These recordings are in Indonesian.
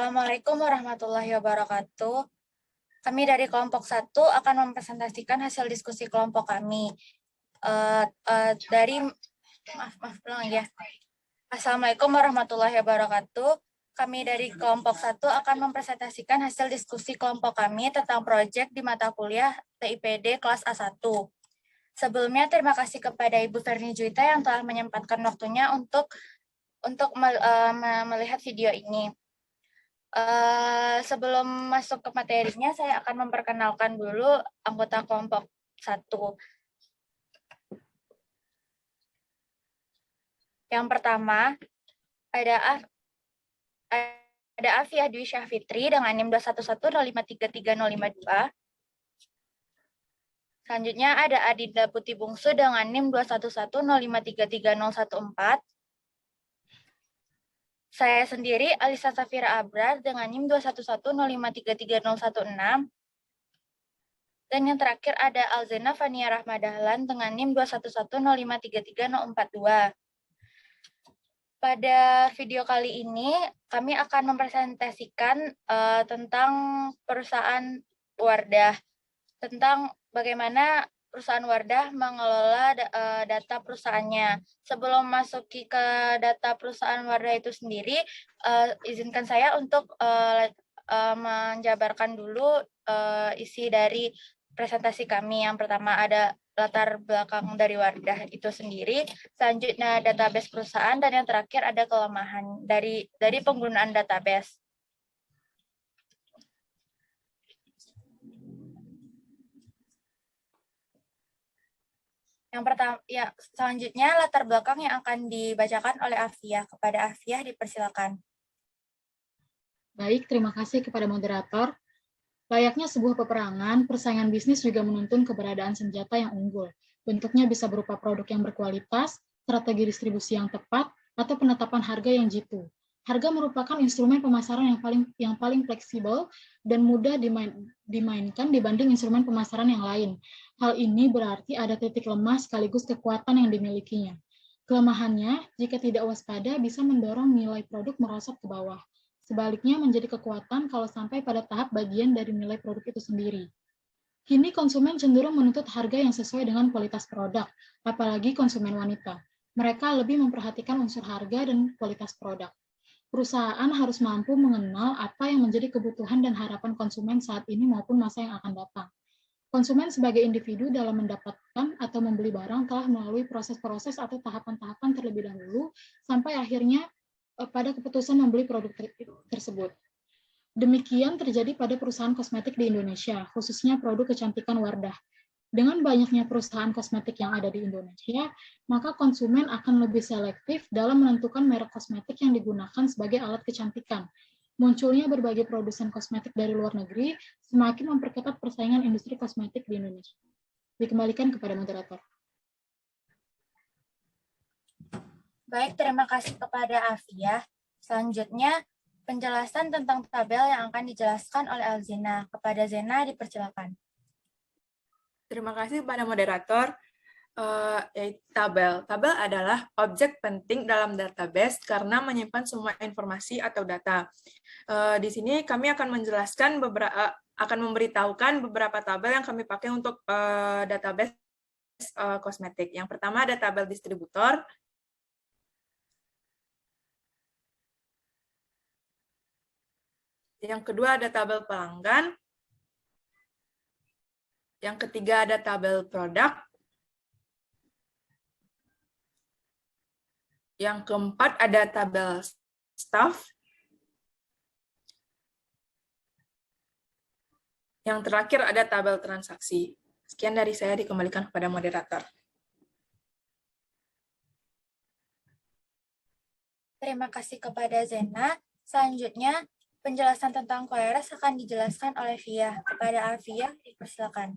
Assalamualaikum warahmatullahi wabarakatuh. Kami dari kelompok 1 akan mempresentasikan hasil diskusi kelompok kami. Ulang ya. Assalamualaikum warahmatullahi wabarakatuh. Kami dari kelompok 1 akan mempresentasikan hasil diskusi kelompok kami tentang proyek di mata kuliah TIPD kelas A1. Sebelumnya, terima kasih kepada Ibu Ferni Juwita yang telah menyempatkan waktunya untuk melihat video ini. Sebelum masuk ke materinya, saya akan memperkenalkan dulu anggota kelompok 1. Yang pertama, ada Afiah Dwi Syahfitri dengan NIM 21105335052. Selanjutnya ada Adinda Putih Bungsu dengan NIM 21105333014. Saya sendiri, Alisa Safira Abrar, dengan NIM 21105333016. Dan yang terakhir ada Alzena Fania Rahmadahlan dengan NIM 21105334042. Pada video kali ini, kami akan mempresentasikan tentang perusahaan Wardah, tentang bagaimana perusahaan Wardah mengelola data perusahaannya. Sebelum masuk ke data perusahaan Wardah itu sendiri, izinkan saya untuk menjabarkan dulu isi dari presentasi kami. Yang pertama ada latar belakang dari Wardah itu sendiri, selanjutnya database perusahaan, dan yang terakhir ada kelemahan dari penggunaan database. Yang pertama, ya, selanjutnya latar belakang yang akan dibacakan oleh Afiah. Kepada Afiah, dipersilakan. Baik, terima kasih kepada moderator. Layaknya sebuah peperangan, persaingan bisnis juga menuntun keberadaan senjata yang unggul. Bentuknya bisa berupa produk yang berkualitas, strategi distribusi yang tepat, atau penetapan harga yang jitu. Harga merupakan instrumen pemasaran yang paling fleksibel dan mudah dimainkan dibanding instrumen pemasaran yang lain. Hal ini berarti ada titik lemah sekaligus kekuatan yang dimilikinya. Kelemahannya, jika tidak waspada, bisa mendorong nilai produk merosot ke bawah. Sebaliknya menjadi kekuatan kalau sampai pada tahap bagian dari nilai produk itu sendiri. Kini konsumen cenderung menuntut harga yang sesuai dengan kualitas produk, apalagi konsumen wanita. Mereka lebih memperhatikan unsur harga dan kualitas produk. Perusahaan harus mampu mengenal apa yang menjadi kebutuhan dan harapan konsumen saat ini maupun masa yang akan datang. Konsumen sebagai individu dalam mendapatkan atau membeli barang telah melalui proses-proses atau tahapan-tahapan terlebih dahulu sampai akhirnya pada keputusan membeli produk tersebut. Demikian terjadi pada perusahaan kosmetik di Indonesia, khususnya produk kecantikan Wardah. Dengan banyaknya perusahaan kosmetik yang ada di Indonesia, maka konsumen akan lebih selektif dalam menentukan merek kosmetik yang digunakan sebagai alat kecantikan. Munculnya berbagai produsen kosmetik dari luar negeri semakin memperketat persaingan industri kosmetik di Indonesia. Dikembalikan kepada moderator. Baik, terima kasih kepada Afiah. Selanjutnya, penjelasan tentang tabel yang akan dijelaskan oleh Alzena. Kepada Zena, dipersilakan. Terima kasih kepada moderator. Tabel adalah objek penting dalam database karena menyimpan semua informasi atau data. Di sini kami akan menjelaskan memberitahukan beberapa tabel yang kami pakai untuk database kosmetik. Yang pertama ada tabel distributor. Yang kedua ada tabel pelanggan. Yang ketiga ada tabel produk. Yang keempat ada tabel staff. Yang terakhir ada tabel transaksi. Sekian dari saya, dikembalikan kepada moderator. Terima kasih kepada Zena. Selanjutnya, penjelasan tentang queries akan dijelaskan oleh Fia. Kepada Afia, dipersilakan.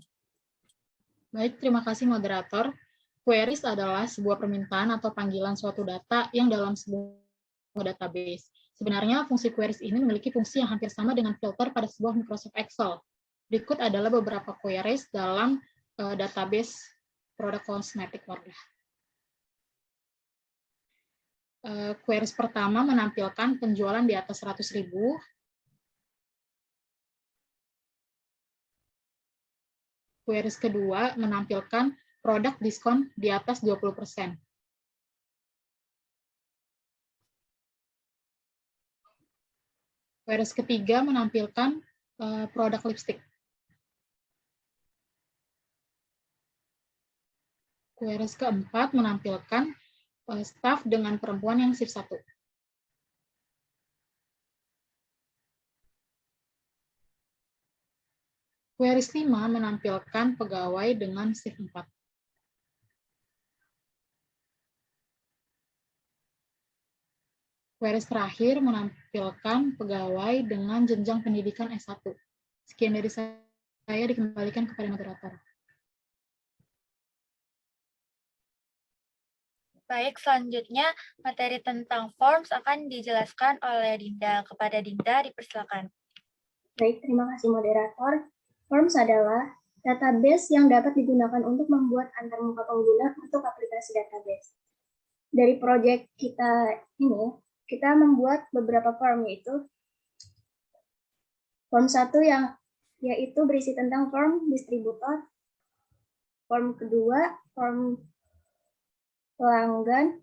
Baik, terima kasih moderator. Queries adalah sebuah permintaan atau panggilan suatu data yang dalam sebuah database. Sebenarnya fungsi queries ini memiliki fungsi yang hampir sama dengan filter pada sebuah Microsoft Excel. Berikut adalah beberapa queries dalam database produk kosmetik Wardah. Queries pertama menampilkan penjualan di atas 100.000, Queries kedua menampilkan produk diskon di atas 20%. Queries ketiga menampilkan produk lipstick. Queries keempat menampilkan staf dengan perempuan yang shift 1. Queries 5 menampilkan pegawai dengan shift 4. Queries terakhir menampilkan pegawai dengan jenjang pendidikan S1. Sekian dari saya, dikembalikan kepada moderator. Baik, selanjutnya materi tentang forms akan dijelaskan oleh Dinda. Kepada Dinda, dipersilakan. Baik, terima kasih moderator. Forms adalah database yang dapat digunakan untuk membuat antarmuka pengguna untuk aplikasi database. Dari proyek kita ini, kita membuat beberapa form, yaitu form 1 yaitu berisi tentang form distributor, form kedua, form pelanggan,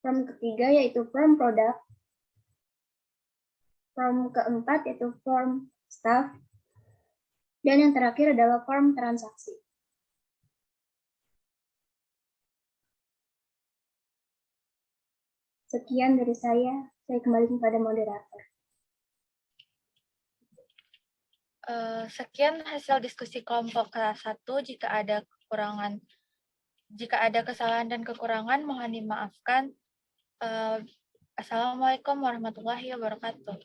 form ketiga yaitu form produk, form keempat yaitu form staff, dan yang terakhir adalah form transaksi. Sekian dari saya kembali kepada moderator. Sekian hasil diskusi kelompok kelas 1. Jika ada kesalahan dan kekurangan, mohon dimaafkan. Assalamualaikum warahmatullahi wabarakatuh.